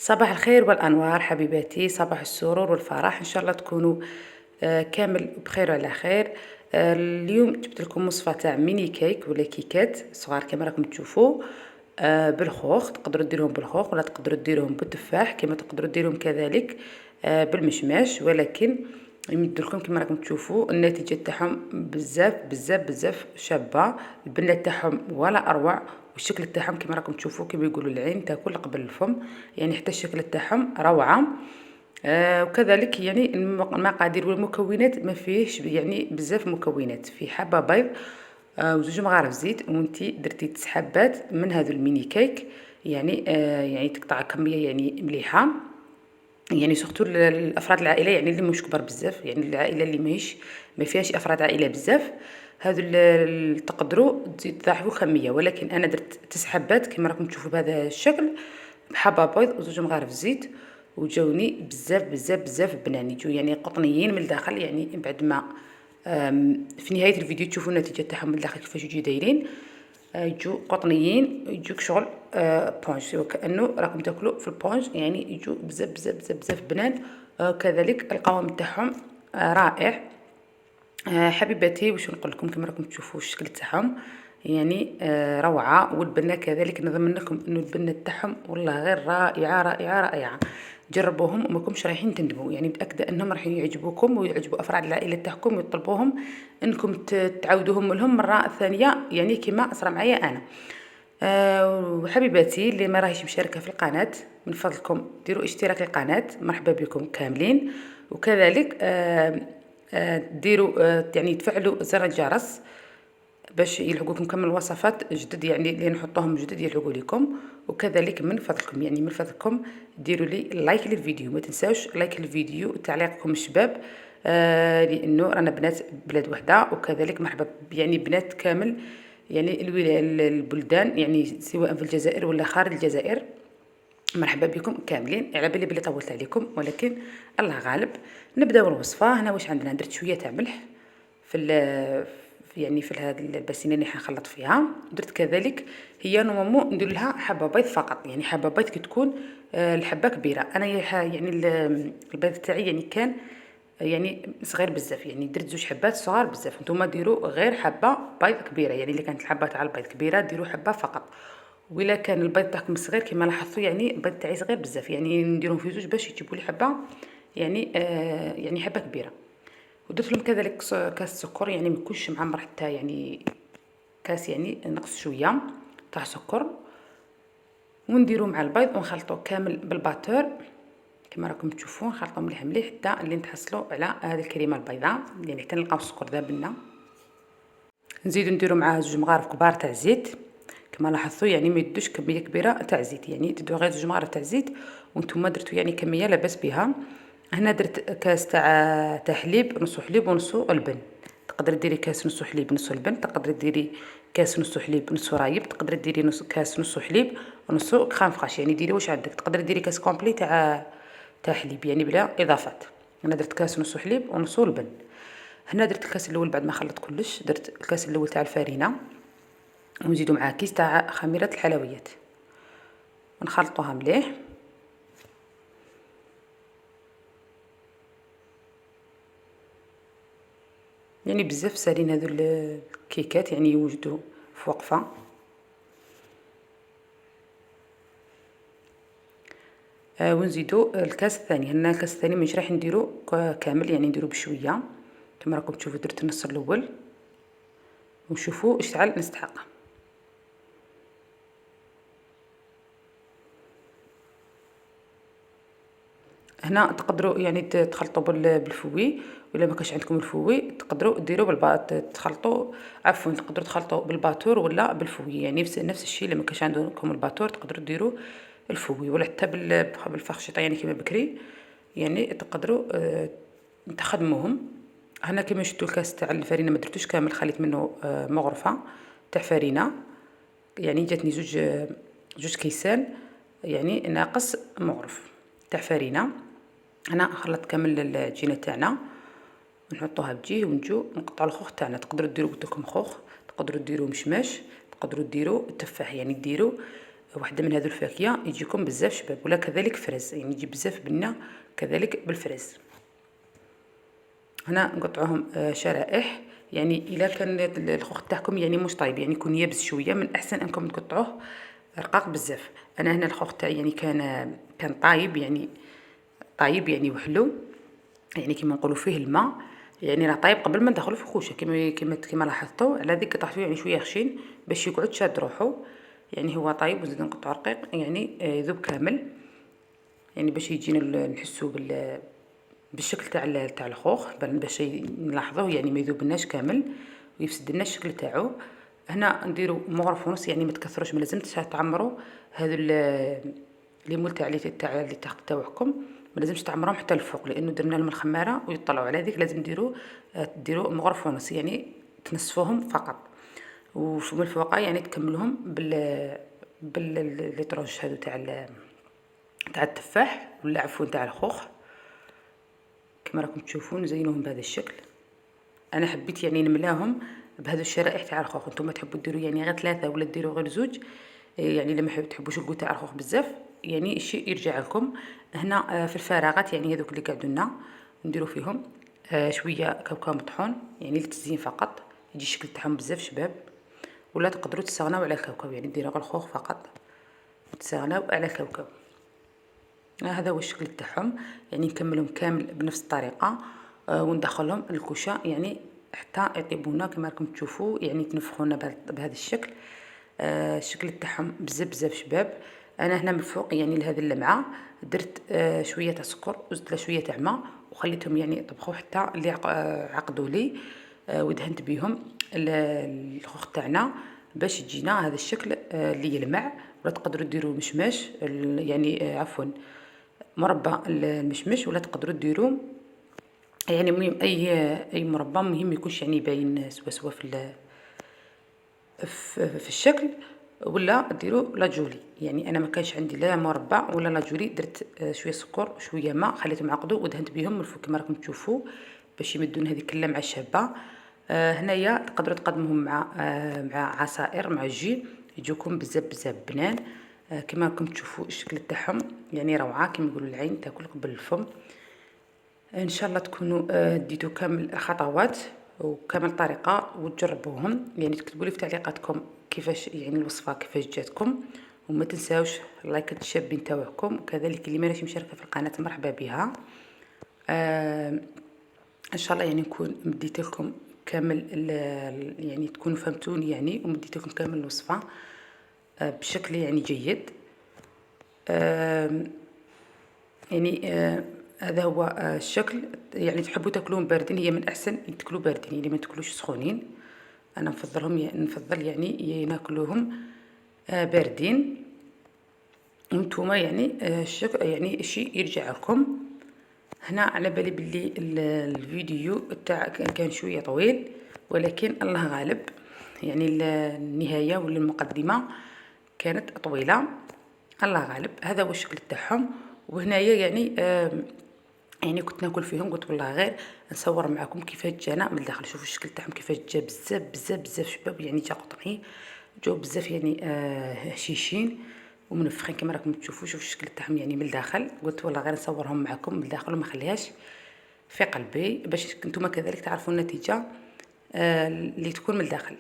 صباح الخير والأنوار حبيباتي، صباح السرور والفرح، إن شاء الله تكونوا كامل بخير وعلى خير. اليوم جبت لكم وصفة تاع ميني كيك ولا كيكات صغار كما راكم تشوفوا. بالخوخ، تقدروا ديروهم بالخوخ ولا تقدروا ديروهم بالتفاح كما تقدروا ديروهم كذلك بالمشماش، ولكن يمد لكم كما راكم تشوفوا النتيجة تاعهم بزاف بزاف بزاف شابة، البنة تاعهم ولا أروع، والشكل تاعهم كما راكم تشوفوا كما يقولوا العين تاكل قبل الفم، يعني حتى الشكل تاعهم روعة. وكذلك يعني المقادير والمكونات ما فيهش يعني بزاف مكونات، في حبة بيض وزوج مغارف زيت، وانتي درتي 9 حبات من هذا الميني كيك، يعني يعني تقطع كمية يعني مليحة، يعني سورتو الافراد العائله يعني اللي مش كبار بزاف، يعني العائله اللي ما فيهاش افراد عائله بزاف، هذو تقدروا تضاعفوا كميه، ولكن انا درت 9 حبات كما راكم تشوفوا بهذا الشكل، بحبه بيض وزوج مغارف زيت، وجاوني بزاف بزاف بزاف بنان، يجوا يعني قطنيين من الداخل، يعني بعد ما في نهايه الفيديو تشوفوا النتيجه تاعهم من الداخل كيفاش يجوا دايرين، يجوا قطنيين، يجوك شغل بونج، وكأنه راكم تاكلوا في البونج، يعني يجوا بزاف بزاف بزاف بزاف بنان. كذلك القوام تاعهم رائع. حبيباتي واش نقول لكم، كما راكم تشوفوا الشكل تاعهم يعني روعه، والبنه كذلك نضمن لكم انه البنه تاعهم والله غير رائعه رائعه رائعه. جربوهم وما كنتش رايحين تندموا، يعني متاكده انهم راح يعجبوكم ويعجبوا افراد العائله تاعكم، ويطلبوهم انكم تعاودوهم لهم مره ثانيه، يعني كما صرا معايا انا. وحبيباتي اللي ما راهيش مشاركه في القناه، من فضلكم ديروا اشتراك للقناه، مرحبا بكم كاملين، وكذلك ديروا يعني تفعلوا زر الجرس باش يلحقوكم كم الوصفات جدد، يعني اللي نحطوهم جدد يلحقوا لكم. وكذلك من فضلكم يعني من فضلكم ديروا لي لايك للفيديو، ما تنساوش لايك الفيديو وتعليقكم الشباب، لانه رانا بنات بلاد وحده، وكذلك مرحبا يعني بنات كامل، يعني البلدان، يعني سواء في الجزائر ولا خارج الجزائر، مرحبا بكم كاملين. على بالي بلي طولت عليكم، ولكن الله غالب. نبداو الوصفه. هنا واش عندنا، درت شويه تاع ملح يعني في هذه الباسينه اللي حنخلط فيها، درت كذلك هي نورمالمون ندير لها حبه بيض فقط، يعني حبه بيض كي تكون الحبه كبيره، انا يعني البيض تاعي يعني كان يعني صغير بزاف، يعني درت 2 حبات صغار بزاف، نتوما ديروا غير حبه بيض كبيره، يعني اللي كانت الحبه تاع البيض كبيره ديروا حبه فقط، وإلا كان البيض تاعكم صغير كما لاحظتوا يعني البيض تاعي صغير بزاف، يعني نديرهم في 2 باش يجيبوا لي حبه، يعني يعني حبه كبيره. ودرت لهم كذلك كاس سكر، يعني ما يكونش معمر حتى يعني كاس، يعني نقص شويه تاع سكر، ونديرو مع البيض ونخلطوه كامل بالباتور كما راكم تشوفوا، نخلطوه مليح مليح حتى اللي نتحصلوا على هذه الكريمه البيضاء، يعني حتى نلقاو السكر ذاب لنا. نزيدو نديرو معاه 2 مغارف كبار تاع زيت كما لاحظتوا، يعني ما يدوش كميه كبيره تاع زيت، يعني تدو غير 2 مغارف تاع زيت، وانتم درتوا يعني كميه لاباس بها. هنا درت كاس تاع حليب، نص حليب ونص البن، تقدري ديري كاس نص حليب نص البن، تقدري ديري كاس نص حليب نص رايب، تقدري ديري كاس نص حليب ونص كريم فريش، يعني ديري واش عندك، تقدري ديري كاس كومبلي تاع حليب يعني بلا اضافات. انا درت كاس نص حليب ونص البن. هنا درت الكاس الاول بعد ما خلطت كلش، درت الكاس الاول تاع الفارينه، ونزيدو معاه كيس تاع خميره الحلويات، ونخلطوها مليح. يعني بزاف سالين هذو الكيكات، يعني يوجدوا في وقفه. ونزيدو الكاس الثاني، هنا الكاس الثاني مش راح نديرو كامل، يعني نديرو بشويه كما راكم تشوفوا، درت النص الاول وشوفوا اش تعال نستحق. هنا تقدروا يعني تخلطوا بالفوي، ولا ما كانش عندكم الفوي تقدروا ديروا تخلطوا، عفوا تقدروا تخلطوا بالباتور ولا بالفوي، يعني نفس الشيء. لما كانش عندكم الباتور تقدروا ديروا الفوي، ولا حتى بالفخشطه يعني كما بكري، يعني تقدروا تخدموهم. هنا كما شفتوا الكاس تاع الفرينه ما درتوش كامل، خليت منه مغرفه تاع فرينه، يعني جاتني جوج كيسان، يعني ناقص مغرف تاع فرينه. انا خلطت كامل العجينه تاعنا ونحطوها بجيه، ونجو نقطعوا الخوخ تاعنا، تقدروا ديروا قلت لكم خوخ، تقدروا ديروا مشماش، تقدروا ديروا التفاح، يعني ديروا واحده من هذو الفاكهه يجيكم بزاف شباب، ولا كذلك فرز يعني يجي بزاف بنه كذلك بالفرز. هنا نقطعوهم شرائح، يعني الا كان الخوخ تاعكم يعني مش طايب يعني يكون يابس شويه، من احسن انكم تقطعوه رقاق بزاف. انا هنا الخوخ تاعي يعني كان طايب يعني وحلو، يعني كيما نقولوا فيه الماء، يعني راه طايب قبل ما ندخلو في الخوشه كيما لاحظتوا. على ذيك قطعتوه يعني شويه خشين باش يقعد شاد روحو، يعني هو طايب وزيد نقطعو رقيق يعني يذوب كامل، يعني باش يجينا نحسو بالشكل تاع الخوخ، باش نلاحظوه يعني ما يذوبناش كامل ويفسد لنا الشكل تاعو. هنا نديرو مغرف ونص، يعني ما تكثروش، ما لازمش تعمروا هذو لي مول تاع اللي تحت تاعكم، ما لازمش تعمروهم حتى الفوق، لانه درنا لهم الخماره ويطلعوا على هذيك. لازم ديروا مغرف ونص، يعني تنصفوهم فقط، ومن الفوق يعني تكملوهم لي طروش هذو تاع التفاح، ولا عفوا تاع الخوخ. كما راكم تشوفون نزينوهم بهذا الشكل. انا حبيت يعني نملاهم بهذو الشرائح تاع الخوخ. نتوما تحبوا ديروا يعني غير 3 ولا ديروا غير 2، يعني لما تحبوش الكو تاع الخوخ بزاف يعني الشيء يرجع لكم. هنا في الفراغات يعني هذوك اللي قعدوا لنا نديروا فيهم شويه كاوكاو مطحون، يعني للتزيين فقط، يجي الشكل تاعهم بزاف شباب. ولا تقدروا تستغناو على الكاوكاو، يعني ديروا غير الخوخ فقط تستغناو على الكاوكاو. هذا هو الشكل تاعهم، يعني نكملهم كامل بنفس الطريقه وندخلهم الكوشه يعني حتى يطيبونا كما راكم تشوفوا، يعني تنفخونا بهذا الشكل. الشكل تاعهم بزاف شباب. انا هنا من الفوق يعني لهذه اللمعه درت شويه تاع سكر وزدت له شويه تاع ماء، وخليتهم يعني يطبخوا حتى اللي عقدوا لي، ودهنت بهم الخوخ تاعنا باش يجينا هذا الشكل اللي يلمع. ولا تقدروا ديروا مشماش يعني عفوا مربى المشمش، ولا تقدروا ديروا يعني المهم اي مربى، مهم يكونش يعني باين سوا في الشكل. ولا ديروا لاجولي، يعني انا ما كانش عندي لا مربى ولا لاجولي، درت شويه سكر وشويه ماء خليتهم عقدوا ودهنت بهم من الفوق كما راكم تشوفوا باش يمدون هذيك اللمعه الشابه. هنايا تقدروا تقدموهم مع عصائر مع الجي، يجوكم بزاف بنان. كما راكم تشوفوا الشكل تاعهم يعني روعه، كما يقولوا العين تاكل قبل الفم. ان شاء الله تكونوا ديتوا كامل الخطوات وكامل الطريقه وتجربوهم، يعني تكتبوا لي في تعليقاتكم كيفاش يعني الوصفه كيفاش جاتكم. وما تنساوش اللايكات الشابين تاعكم، وكذلك اللي ماشي مشاركه في القناه مرحبا بها. ان شاء الله يعني نكون مديت لكم كامل يعني تكونوا فهمتوني يعني، ومديت لكم كامل الوصفه بشكل يعني جيد. يعني هذا هو الشكل. يعني تحبوا تاكلوهم باردين، هي من احسن تاكلوا باردين، يعني ما تاكلوش سخونين. انا نفضل يعني ناكلوهم باردين. وانتوما يعني الشكل يعني الشيء يرجع لكم. هنا على بالي باللي الفيديو تاع كان شويه طويل، ولكن الله غالب، يعني النهايه ولا المقدمه كانت طويله، الله غالب. هذا هو الشكل تاعهم. وهنايا يعني كنت ناكل فيهم، قلت والله غير نصور معكم كيفاش جانا من الداخل. شوفوا الشكل تاعهم كيفاش جا بزاف شباب، يعني جا قطعي جو بزاف يعني هشيشين ومنفخين كما راكم تشوفوا. شوفوا الشكل تاعهم يعني من الداخل، قلت والله غير نصورهم معكم من الداخل وما خليهاش في قلبي باش نتوما كذلك تعرفوا النتيجه اللي تكون من الداخل.